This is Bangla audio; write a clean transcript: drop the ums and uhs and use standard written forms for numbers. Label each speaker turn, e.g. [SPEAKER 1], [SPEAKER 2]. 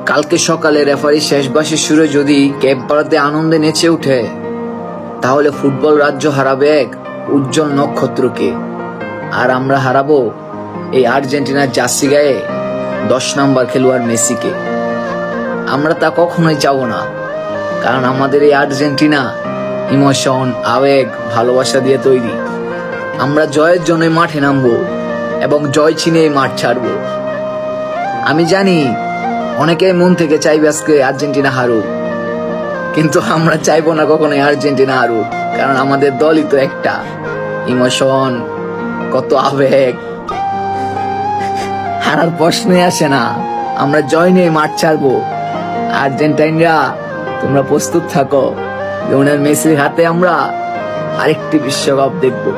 [SPEAKER 1] কালকে সকালে রেফারি শেষ বাঁশির সুরে যদি ক্যাপ ভারতে আনন্দে নেচে উঠে, তাহলে ফুটবল রাজ্য হারাবে এক উজ্জ্বল নক্ষত্রকে, আর আমরা হারাবো এই আর্জেন্টিনার জার্সি গায়ে 10 নম্বর খেলোয়াড় মেসিকে। আমরা তা কখনোই চাবো না, কারণ আমাদের এই আর্জেন্টিনা ইমোশন, আবেগ, ভালোবাসা দিয়ে তৈরি। আমরা জয়ের জন্য মাঠে নামবো এবং জয় চিনে মাঠ ছাড়বো। আমি জানি অনেকে মন থেকে চাইবে আজকে আর্জেন্টিনা হারুক, কিন্তু আমরা চাইবো না কখনোই আর্জেন্টিনা হারুক, কারণ আমাদের দলই তো একটা। ইমোশন, কত আবেগ, হারার প্রশ্নই আসে না। আমরা জয় নিয়ে মাঠ ছাড়বো। আর্জেন্টাইনরা, তোমরা প্রস্তুত থাকো, লিওনেল মেসির হাতে আমরা আরেকটি বিশ্বকাপ দেখবো।